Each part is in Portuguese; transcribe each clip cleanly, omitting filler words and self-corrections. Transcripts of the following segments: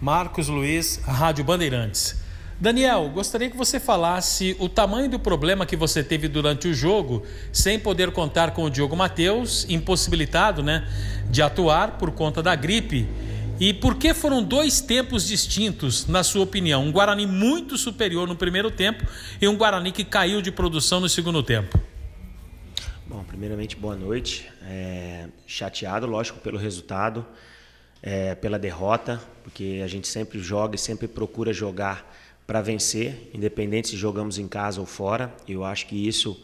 Marcos Luiz, Rádio Bandeirantes. Daniel, gostaria que você falasse o tamanho do problema que você teve durante o jogo, sem poder contar com o Diogo Matheus, impossibilitado, de atuar por conta da gripe. E por que foram dois tempos distintos, na sua opinião? Um Guarani muito superior no primeiro tempo e um Guarani que caiu de produção no segundo tempo. Bom, primeiramente, boa noite. Chateado, lógico, pelo resultado, pela derrota, porque a gente sempre joga e sempre procura jogar para vencer, independente se jogamos em casa ou fora. Eu acho que isso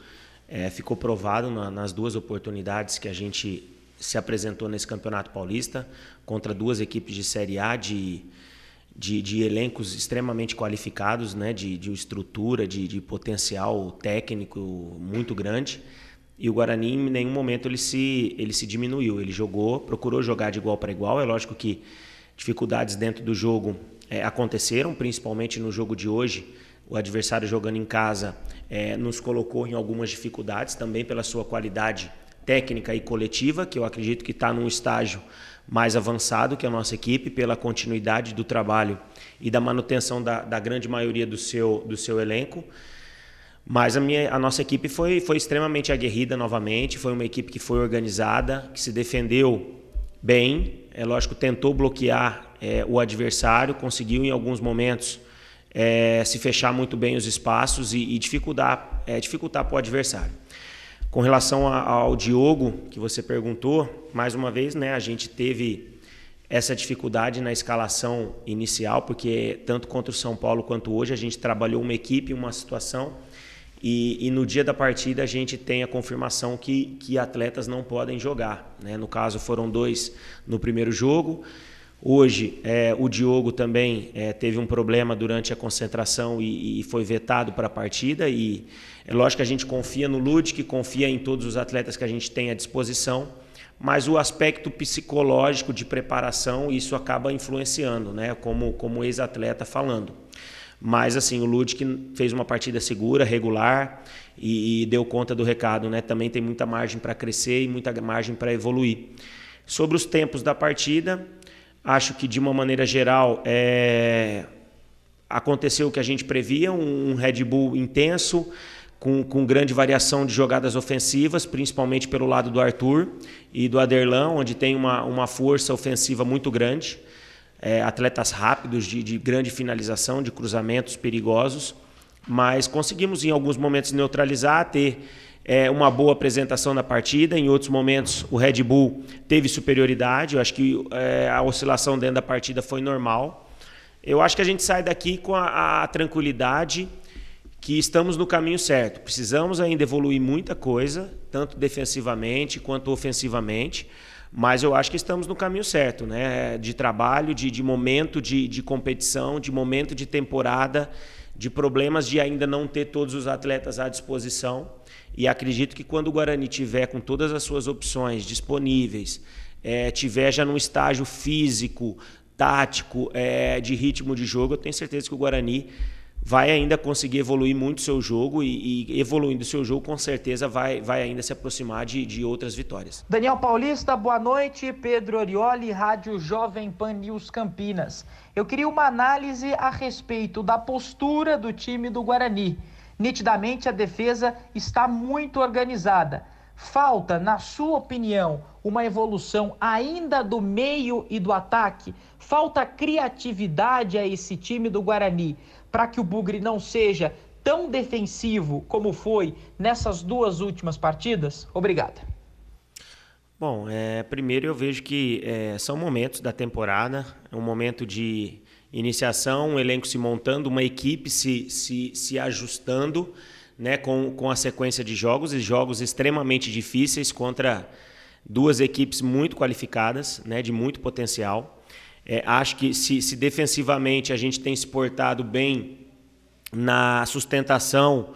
ficou provado nas duas oportunidades que a gente se apresentou nesse Campeonato Paulista, contra duas equipes de Série A, de elencos extremamente qualificados, de estrutura, de potencial técnico muito grande. E o Guarani, em nenhum momento, ele se diminuiu. Ele procurou jogar de igual para igual. É lógico que dificuldades dentro do jogo aconteceram, principalmente no jogo de hoje. O adversário jogando em casa nos colocou em algumas dificuldades, também pela sua qualidade técnica e coletiva, que eu acredito que está num estágio mais avançado que a nossa equipe, pela continuidade do trabalho e da manutenção da grande maioria do seu elenco. Mas a nossa equipe foi extremamente aguerrida novamente, foi uma equipe que foi organizada, que se defendeu bem, lógico, tentou bloquear o adversário, conseguiu em alguns momentos se fechar muito bem os espaços e dificultar para o adversário. Com relação ao Diogo, que você perguntou, mais uma vez, a gente teve essa dificuldade na escalação inicial, porque tanto contra o São Paulo quanto hoje a gente trabalhou uma equipe, uma situação, e no dia da partida a gente tem a confirmação que atletas não podem jogar. No caso, foram dois no primeiro jogo. Hoje, o Diogo também teve um problema durante a concentração e foi vetado para a partida. E é lógico que a gente confia no Ludic, confia em todos os atletas que a gente tem à disposição, mas o aspecto psicológico de preparação, isso acaba influenciando, como ex-atleta falando. Mas assim, o Ludic fez uma partida segura, regular e deu conta do recado. Também tem muita margem para crescer e muita margem para evoluir. Sobre os tempos da partida, acho que, de uma maneira geral, aconteceu o que a gente previa, um Red Bull intenso, com grande variação de jogadas ofensivas, principalmente pelo lado do Arthur e do Aderlan, onde tem uma força ofensiva muito grande, atletas rápidos, de grande finalização, de cruzamentos perigosos, mas conseguimos, em alguns momentos, neutralizar, ter uma boa apresentação na partida. Em outros momentos o Red Bull teve superioridade. Eu acho que a oscilação dentro da partida foi normal. Eu acho que a gente sai daqui com a tranquilidade que estamos no caminho certo. Precisamos ainda evoluir muita coisa, tanto defensivamente quanto ofensivamente, mas eu acho que estamos no caminho certo, de trabalho, de momento de competição, de momento de temporada, de problemas de ainda não ter todos os atletas à disposição. E acredito que quando o Guarani tiver com todas as suas opções disponíveis, tiver já num estágio físico, tático, de ritmo de jogo, eu tenho certeza que o Guarani vai ainda conseguir evoluir muito o seu jogo e evoluindo o seu jogo, com certeza vai ainda se aproximar de outras vitórias. Daniel Paulista, boa noite. Pedro Orioli, Rádio Jovem Pan News Campinas. Eu queria uma análise a respeito da postura do time do Guarani. Nitidamente a defesa está muito organizada. Falta, na sua opinião, uma evolução ainda do meio e do ataque? Falta criatividade a esse time do Guarani para que o Bugre não seja tão defensivo como foi nessas duas últimas partidas? Obrigado. Bom, primeiro eu vejo que são momentos da temporada, é um momento de iniciação, um elenco se montando, uma equipe se ajustando, com a sequência de jogos, e jogos extremamente difíceis contra duas equipes muito qualificadas, de muito potencial. Acho que se defensivamente a gente tem se portado bem na sustentação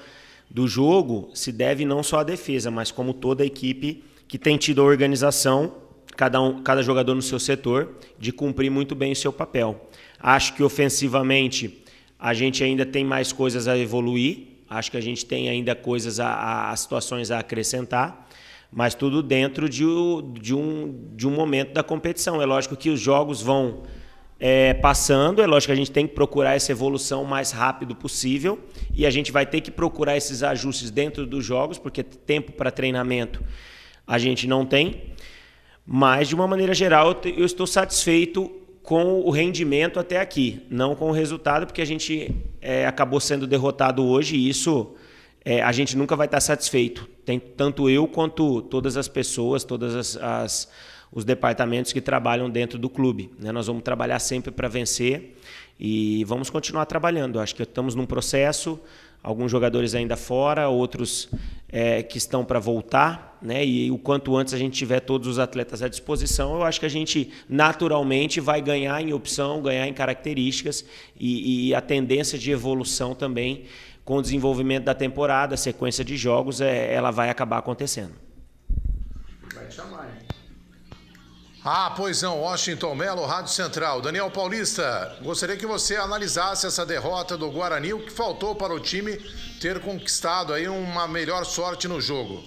do jogo, se deve não só à defesa, mas como toda a equipe que tem tido a organização, cada jogador no seu setor, de cumprir muito bem o seu papel. Acho que ofensivamente a gente ainda tem mais coisas a evoluir, acho que a gente tem ainda coisas, situações a acrescentar, mas tudo dentro de um momento da competição. É lógico que os jogos vão passando. É lógico que a gente tem que procurar essa evolução o mais rápido possível e a gente vai ter que procurar esses ajustes dentro dos jogos, porque tempo para treinamento a gente não tem. Mas, de uma maneira geral, eu estou satisfeito com o rendimento até aqui, não com o resultado, porque a gente acabou sendo derrotado hoje e isso a gente nunca vai estar satisfeito. Tem tanto eu quanto todas as pessoas, todas os departamentos que trabalham dentro do clube, né? Nós vamos trabalhar sempre para vencer e vamos continuar trabalhando. Acho que estamos num processo, alguns jogadores ainda fora, outros que estão para voltar, né? E o quanto antes a gente tiver todos os atletas à disposição, eu acho que a gente naturalmente vai ganhar em opção, ganhar em características e a tendência de evolução também com o desenvolvimento da temporada, a sequência de jogos, ela vai acabar acontecendo. Vai te chamar, hein? Pois não, Washington Melo, Rádio Central. Daniel Paulista, gostaria que você analisasse essa derrota do Guarani, o que faltou para o time ter conquistado aí uma melhor sorte no jogo.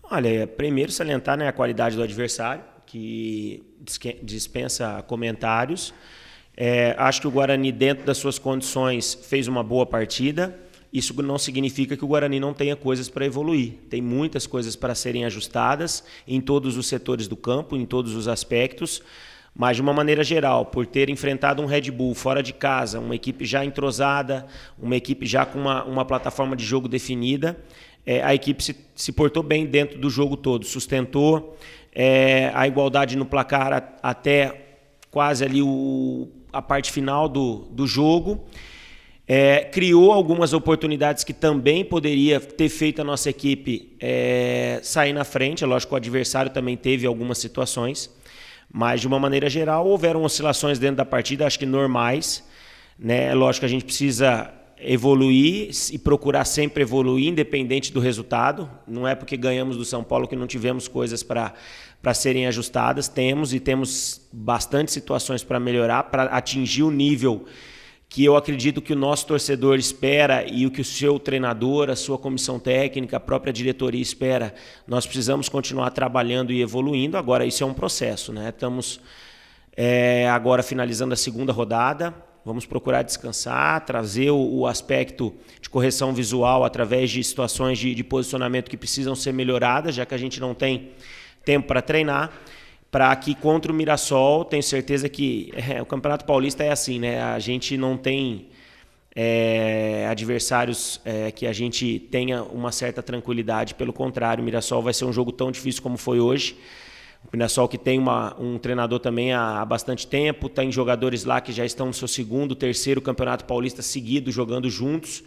Olha, primeiro salientar, né, a qualidade do adversário, que dispensa comentários. Acho que o Guarani, dentro das suas condições, fez uma boa partida. Isso não significa que o Guarani não tenha coisas para evoluir. Tem muitas coisas para serem ajustadas em todos os setores do campo, em todos os aspectos. Mas, de uma maneira geral, por ter enfrentado um Red Bull fora de casa, uma equipe já entrosada, uma equipe já com uma plataforma de jogo definida, a equipe se portou bem dentro do jogo todo, sustentou a igualdade no placar até quase ali a parte final do jogo. Criou algumas oportunidades que também poderia ter feito a nossa equipe sair na frente. É lógico que o adversário também teve algumas situações, mas de uma maneira geral houveram oscilações dentro da partida, acho que normais, né? É lógico que a gente precisa evoluir e procurar sempre evoluir, independente do resultado. Não é porque ganhamos do São Paulo que não tivemos coisas para serem ajustadas. Temos bastante situações para melhorar, para atingir o nível que eu acredito que o nosso torcedor espera e o que o seu treinador, a sua comissão técnica, a própria diretoria espera. Nós precisamos continuar trabalhando e evoluindo. Agora, isso é um processo, né? Estamos agora finalizando a segunda rodada. Vamos procurar descansar, trazer o aspecto de correção visual através de situações de posicionamento que precisam ser melhoradas, já que a gente não tem tempo para treinar, para que contra o Mirassol, tenho certeza que o Campeonato Paulista é assim, né? A gente não tem adversários que a gente tenha uma certa tranquilidade, pelo contrário, o Mirassol vai ser um jogo tão difícil como foi hoje. O Mirassol que tem um treinador também há bastante tempo, tem jogadores lá que já estão no seu segundo, terceiro Campeonato Paulista seguido, jogando juntos,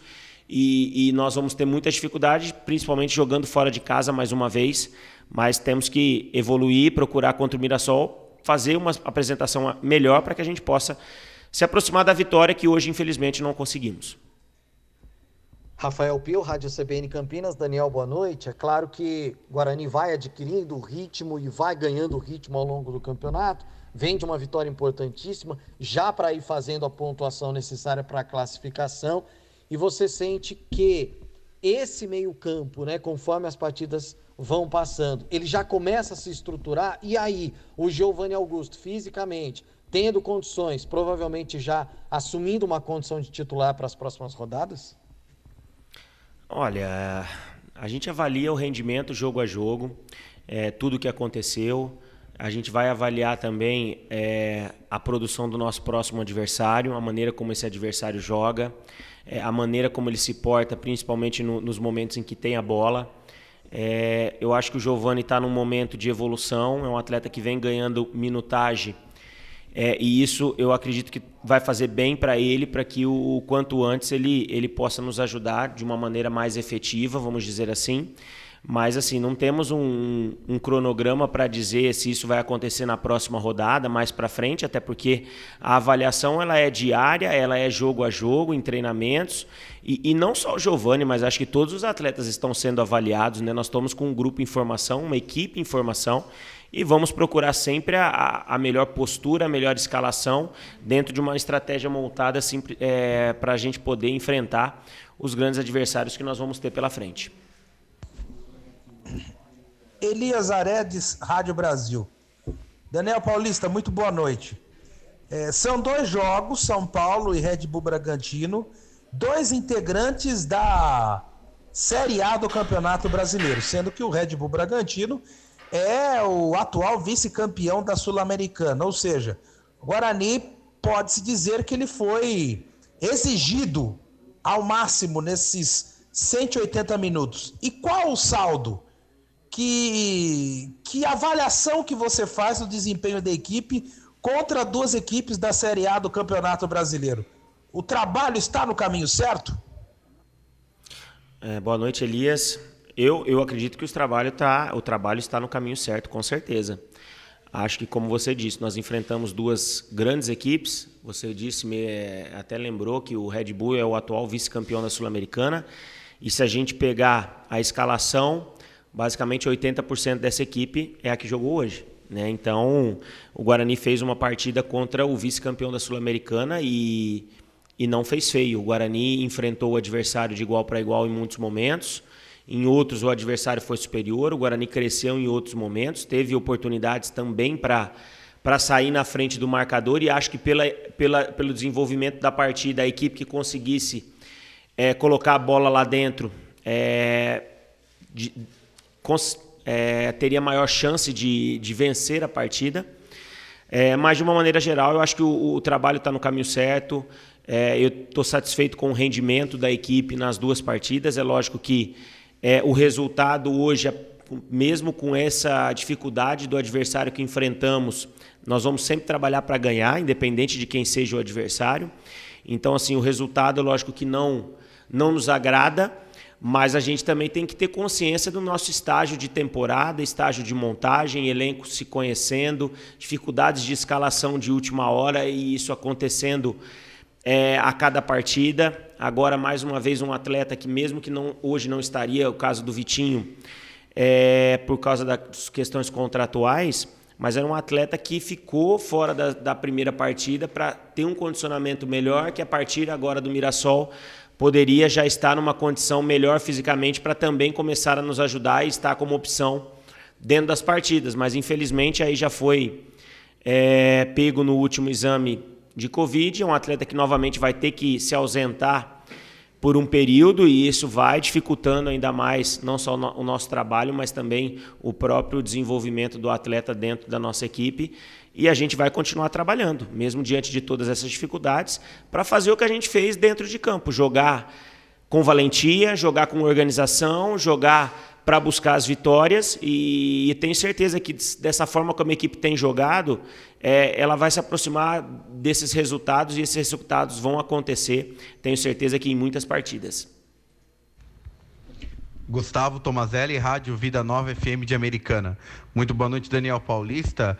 e nós vamos ter muita dificuldade, principalmente jogando fora de casa mais uma vez, mas temos que evoluir, procurar contra o Mirassol, fazer uma apresentação melhor para que a gente possa se aproximar da vitória que hoje, infelizmente, não conseguimos. Rafael Pio, Rádio CBN Campinas. Daniel, boa noite. É claro que o Guarani vai adquirindo ritmo e vai ganhando ritmo ao longo do campeonato. Vem de uma vitória importantíssima, já para ir fazendo a pontuação necessária para a classificação. E você sente que esse meio-campo, né, conforme as partidas vão passando, ele já começa a se estruturar. E aí, o Giovanni Augusto, fisicamente, tendo condições, provavelmente já assumindo uma condição de titular para as próximas rodadas? Olha, a gente avalia o rendimento jogo a jogo, tudo o que aconteceu. A gente vai avaliar também a produção do nosso próximo adversário, a maneira como esse adversário joga, a maneira como ele se porta, principalmente nos momentos em que tem a bola. Eu acho que o Giovanni está num momento de evolução, é um atleta que vem ganhando minutagem, e isso eu acredito que vai fazer bem para ele, para que o quanto antes ele possa nos ajudar de uma maneira mais efetiva, vamos dizer assim. Mas assim, não temos um cronograma para dizer se isso vai acontecer na próxima rodada, mais para frente, até porque a avaliação ela é diária, ela é jogo a jogo, em treinamentos, e não só o Giovanni, mas acho que todos os atletas estão sendo avaliados, né? Nós estamos com um grupo em formação, uma equipe em formação, e vamos procurar sempre a melhor postura, a melhor escalação, dentro de uma estratégia montada assim, para a gente poder enfrentar os grandes adversários que nós vamos ter pela frente. Elias Aredes, Rádio Brasil. Daniel Paulista, muito boa noite. São 2 jogos, São Paulo e Red Bull Bragantino, 2 integrantes da Série A do Campeonato Brasileiro, sendo que o Red Bull Bragantino é o atual vice-campeão da Sul-Americana, ou seja, o Guarani pode-se dizer que ele foi exigido ao máximo nesses 180 minutos. E qual o saldo? Que avaliação que você faz do desempenho da equipe contra 2 equipes da Série A do Campeonato Brasileiro? O trabalho está no caminho certo? Boa noite, Elias. Eu acredito que o trabalho está no caminho certo, com certeza. Acho que, como você disse, nós enfrentamos 2 grandes equipes. Você disse, até lembrou que o Red Bull é o atual vice-campeão da Sul-Americana. E se a gente pegar a escalação, basicamente 80% dessa equipe é a que jogou hoje, né? Então, o Guarani fez uma partida contra o vice-campeão da Sul-Americana e não fez feio. O Guarani enfrentou o adversário de igual para igual em muitos momentos. Em outros, o adversário foi superior. O Guarani cresceu em outros momentos. Teve oportunidades também para sair na frente do marcador. E acho que pelo desenvolvimento da partida, a equipe que conseguisse colocar a bola lá dentro teria maior chance de vencer a partida. Mas, de uma maneira geral, eu acho que o trabalho está no caminho certo. Eu estou satisfeito com o rendimento da equipe nas 2 partidas. É lógico que o resultado hoje, mesmo com essa dificuldade do adversário que enfrentamos, nós vamos sempre trabalhar para ganhar, independente de quem seja o adversário. Então, assim, o resultado, lógico que não nos agrada, mas a gente também tem que ter consciência do nosso estágio de temporada, estágio de montagem, elenco se conhecendo, dificuldades de escalação de última hora e isso acontecendo a cada partida. Agora, mais uma vez, um atleta que mesmo que hoje não estaria, o caso do Vitinho, por causa das questões contratuais, mas era um atleta que ficou fora da primeira partida para ter um condicionamento melhor, que a partir agora do Mirassol poderia já estar numa condição melhor fisicamente para também começar a nos ajudar e estar como opção dentro das partidas. Mas, infelizmente, aí já foi pego no último exame de Covid. É um atleta que novamente vai ter que se ausentar por um período e isso vai dificultando ainda mais não só o nosso trabalho, mas também o próprio desenvolvimento do atleta dentro da nossa equipe. E a gente vai continuar trabalhando, mesmo diante de todas essas dificuldades, para fazer o que a gente fez dentro de campo. Jogar com valentia, jogar com organização, jogar para buscar as vitórias. E tenho certeza que dessa forma como a equipe tem jogado, ela vai se aproximar desses resultados e esses resultados vão acontecer, tenho certeza que em muitas partidas. Gustavo Tomazelli, Rádio Vida Nova FM de Americana. Muito boa noite, Daniel Paulista.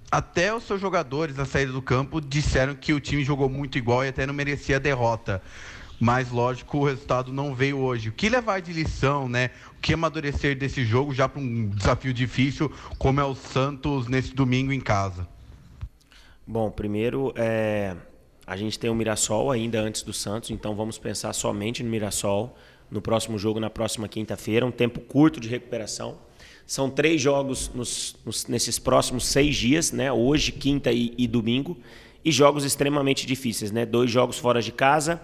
Até os seus jogadores na saída do campo disseram que o time jogou muito igual e até não merecia a derrota. Mas, lógico, o resultado não veio hoje. O que levar de lição, né? O que amadurecer desse jogo já para um desafio difícil como é o Santos nesse domingo em casa? Bom, primeiro, a gente tem o Mirassol ainda antes do Santos, então vamos pensar somente no Mirassol no próximo jogo, na próxima quinta-feira, um tempo curto de recuperação. São 3 jogos nesses próximos 6 dias, né? Hoje, quinta e domingo, e jogos extremamente difíceis, né? 2 jogos fora de casa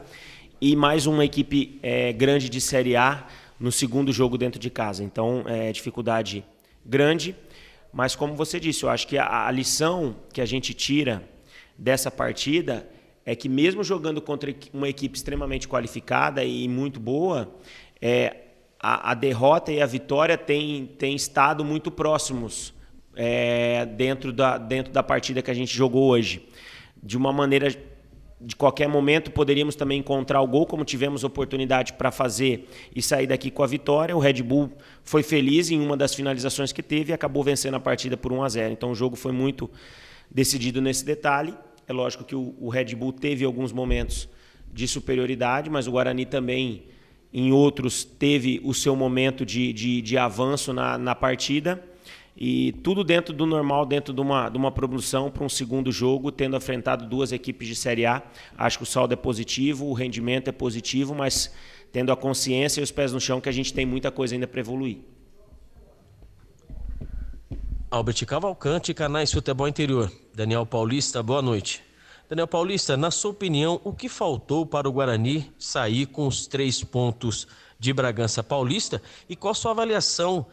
e mais uma equipe grande de Série A no segundo jogo dentro de casa. Então, dificuldade grande, mas como você disse, eu acho que a lição que a gente tira dessa partida é que mesmo jogando contra uma equipe extremamente qualificada e muito boa, a derrota e a vitória têm estado muito próximos dentro da partida que a gente jogou hoje. De uma maneira, de qualquer momento, poderíamos também encontrar o gol, como tivemos oportunidade para fazer e sair daqui com a vitória. O Red Bull foi feliz em uma das finalizações que teve e acabou vencendo a partida por 1-0. Então o jogo foi muito decidido nesse detalhe. É lógico que o Red Bull teve alguns momentos de superioridade, mas o Guarani também, em outros, teve o seu momento de avanço na partida. E tudo dentro do normal, dentro de uma produção para um segundo jogo, tendo enfrentado 2 equipes de Série A. Acho que o saldo é positivo, o rendimento é positivo, mas tendo a consciência e os pés no chão que a gente tem muita coisa ainda para evoluir. Albert Cavalcante, Canais Futebol Interior. Daniel Paulista, boa noite. Daniel Paulista, na sua opinião, o que faltou para o Guarani sair com os 3 pontos de Bragança Paulista? E qual a sua avaliação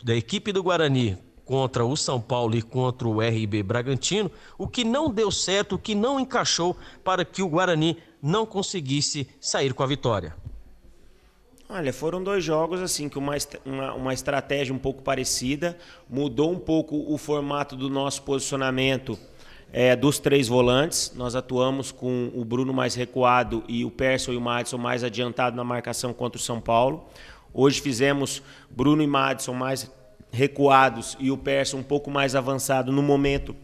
da equipe do Guarani contra o São Paulo e contra o RB Bragantino? O que não deu certo, o que não encaixou para que o Guarani não conseguisse sair com a vitória? Olha, foram 2 jogos assim que uma estratégia um pouco parecida, mudou um pouco o formato do nosso posicionamento dos 3 volantes. Nós atuamos com o Bruno mais recuado e o Persson e o Madison mais adiantado na marcação contra o São Paulo. Hoje fizemos Bruno e Madison mais recuados e o Persson um pouco mais avançado no momento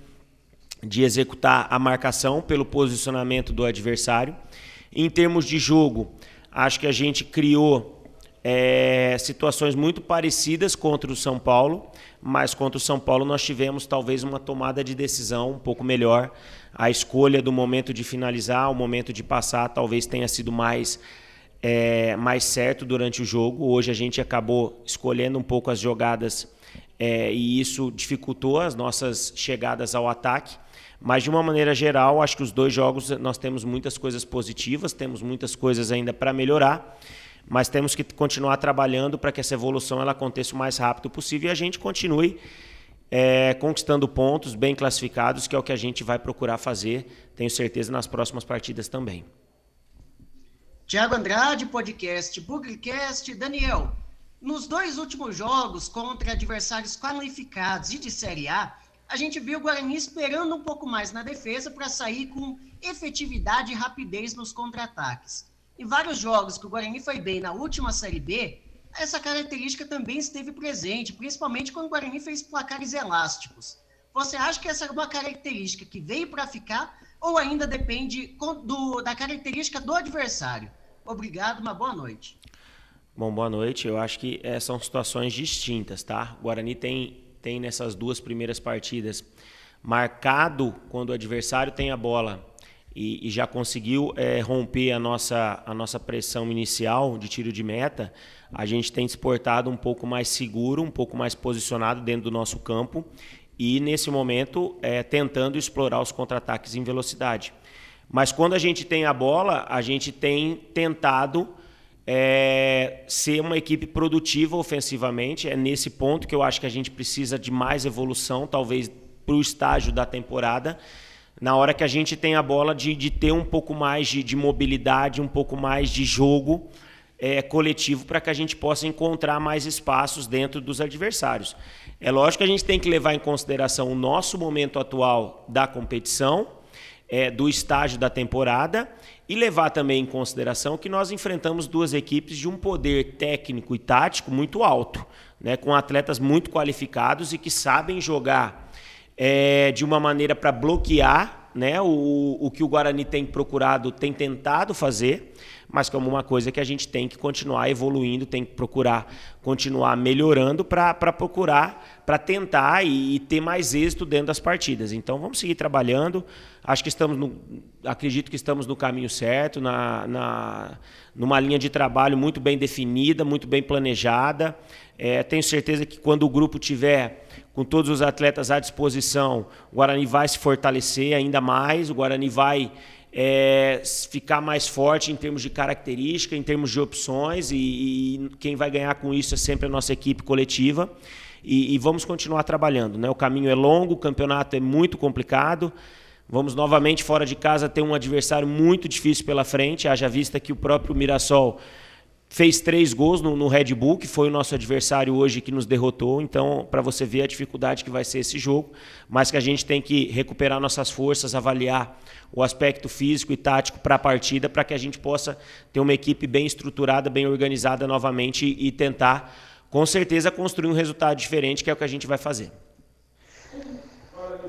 de executar a marcação pelo posicionamento do adversário. Em termos de jogo, acho que a gente criou situações muito parecidas contra o São Paulo, mas contra o São Paulo nós tivemos talvez uma tomada de decisão um pouco melhor. A escolha do momento de finalizar, o momento de passar, talvez tenha sido mais certo durante o jogo. Hoje a gente acabou escolhendo um pouco as jogadas e isso dificultou as nossas chegadas ao ataque. Mas, de uma maneira geral, acho que os 2 jogos nós temos muitas coisas positivas, temos muitas coisas ainda para melhorar, mas temos que continuar trabalhando para que essa evolução ela aconteça o mais rápido possível e a gente continue conquistando pontos bem classificados, que é o que a gente vai procurar fazer, tenho certeza, nas próximas partidas também. Tiago Andrade, podcast Bugrecast. Daniel, nos 2 últimos jogos contra adversários qualificados e de Série A, a gente viu o Guarani esperando um pouco mais na defesa para sair com efetividade e rapidez nos contra-ataques. Em vários jogos que o Guarani foi bem na última Série B, essa característica também esteve presente, principalmente quando o Guarani fez placares elásticos. Você acha que essa é uma característica que veio para ficar ou ainda depende da característica do adversário? Obrigado, uma boa noite. Bom, boa noite. Eu acho que são situações distintas, tá? O Guarani tem nessas 2 primeiras partidas marcado quando o adversário tem a bola e já conseguiu romper a nossa pressão inicial de tiro de meta. A gente tem se portado um pouco mais seguro, um pouco mais posicionado dentro do nosso campo e, nesse momento, tentando explorar os contra-ataques em velocidade. Mas quando a gente tem a bola, a gente tem tentado ser uma equipe produtiva ofensivamente. É nesse ponto que eu acho que a gente precisa de mais evolução, talvez para o estágio da temporada, na hora que a gente tem a bola de ter um pouco mais de mobilidade, um pouco mais de jogo coletivo para que a gente possa encontrar mais espaços dentro dos adversários. É lógico que a gente tem que levar em consideração o nosso momento atual da competição, do estágio da temporada, e levar também em consideração que nós enfrentamos 2 equipes de um poder técnico e tático muito alto, né, com atletas muito qualificados e que sabem jogar de uma maneira para bloquear, né, o que o Guarani tem tentado fazer, mas como uma coisa que a gente tem que continuar evoluindo, tem que procurar continuar melhorando para tentar e ter mais êxito dentro das partidas. Então vamos seguir trabalhando. Acho que acredito que estamos no caminho certo, numa linha de trabalho muito bem definida, muito bem planejada. Tenho certeza que quando o grupo tiver com todos os atletas à disposição, o Guarani vai se fortalecer ainda mais, o Guarani vai ficar mais forte em termos de característica, em termos de opções, e quem vai ganhar com isso é sempre a nossa equipe coletiva, e vamos continuar trabalhando, né? O caminho é longo, o campeonato é muito complicado, vamos novamente fora de casa ter um adversário muito difícil pela frente, haja vista que o próprio Mirassol fez 3 gols no Red Bull, que foi o nosso adversário hoje que nos derrotou. Então, para você ver a dificuldade que vai ser esse jogo, mas que a gente tem que recuperar nossas forças, avaliar o aspecto físico e tático para a partida, para que a gente possa ter uma equipe bem estruturada, bem organizada novamente e tentar, com certeza, construir um resultado diferente, que é o que a gente vai fazer.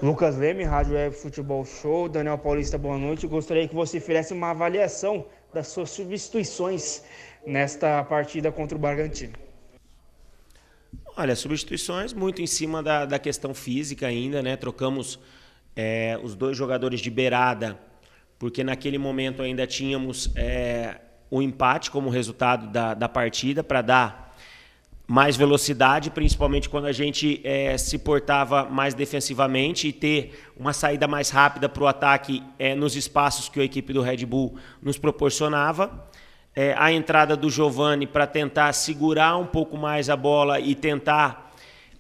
Lucas Leme, Rádio Web Futebol Show. Daniel Paulista, boa noite. Gostaria que você fizesse uma avaliação das suas substituições nesta partida contra o Bragantino. Olha, substituições muito em cima da questão física ainda, né? Trocamos os 2 jogadores de beirada, porque naquele momento ainda tínhamos o empate como resultado da partida, para dar mais velocidade, principalmente quando a gente se portava mais defensivamente, e ter uma saída mais rápida para o ataque nos espaços que a equipe do Red Bull nos proporcionava. A entrada do Giovani para tentar segurar um pouco mais a bola e tentar,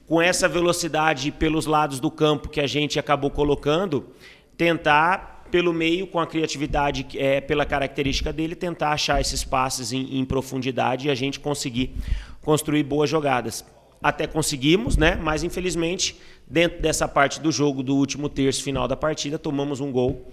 com essa velocidade pelos lados do campo que a gente acabou colocando, tentar pelo meio, com a criatividade, pela característica dele, tentar achar esses passes em profundidade e a gente conseguir construir boas jogadas. Até conseguimos, né? Mas infelizmente, dentro dessa parte do jogo, do último terço final da partida, tomamos um gol.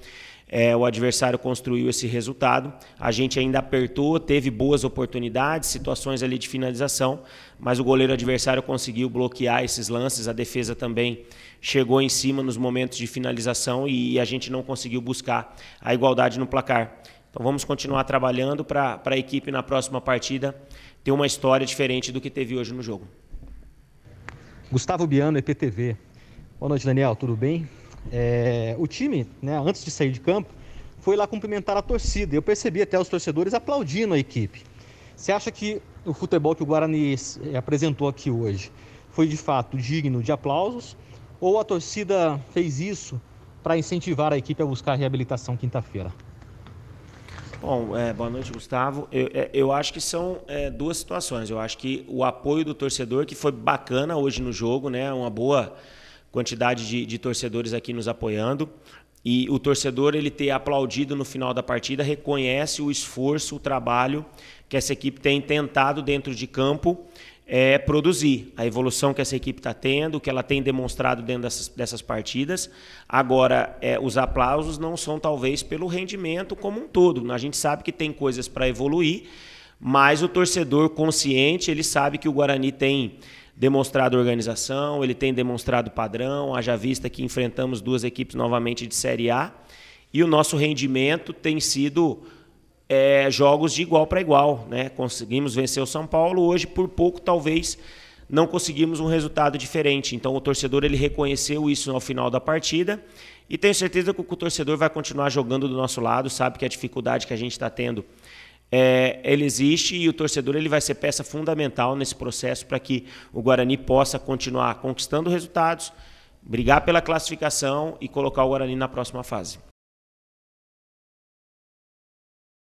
O adversário construiu esse resultado. A gente ainda apertou, teve boas oportunidades, situações ali de finalização, mas o goleiro adversário conseguiu bloquear esses lances. A defesa também chegou em cima nos momentos de finalização e a gente não conseguiu buscar a igualdade no placar. Então vamos continuar trabalhando para a equipe na próxima partida ter uma história diferente do que teve hoje no jogo. Gustavo Biano, EPTV. Boa noite, Daniel, tudo bem? O time, né, antes de sair de campo, foi lá cumprimentar a torcida. Eu percebi até os torcedores aplaudindo a equipe. Você acha que o futebol que o Guarani apresentou aqui hoje foi de fato digno de aplausos, ou a torcida fez isso para incentivar a equipe a buscar a reabilitação quinta-feira? Bom, boa noite, Gustavo. Eu acho que são duas situações. Eu acho que o apoio do torcedor, que foi bacana hoje no jogo, né, uma boa quantidade de torcedores aqui nos apoiando, e o torcedor, ele ter aplaudido no final da partida, reconhece o esforço, o trabalho que essa equipe tem tentado dentro de campo produzir, a evolução que essa equipe está tendo, que ela tem demonstrado dentro dessas partidas. Agora, os aplausos não são talvez pelo rendimento como um todo. A gente sabe que tem coisas para evoluir, mas o torcedor consciente, ele sabe que o Guarani tem demonstrado organização, ele tem demonstrado padrão, haja vista que enfrentamos duas equipes novamente de Série A, e o nosso rendimento tem sido jogos de igual para igual, né? Conseguimos vencer o São Paulo, hoje por pouco talvez não conseguimos um resultado diferente. Então o torcedor, ele reconheceu isso ao final da partida, e tenho certeza que o torcedor vai continuar jogando do nosso lado, sabe que a dificuldade que a gente está tendo ele existe, e o torcedor, ele vai ser peça fundamental nesse processo para que o Guarani possa continuar conquistando resultados, brigar pela classificação e colocar o Guarani na próxima fase.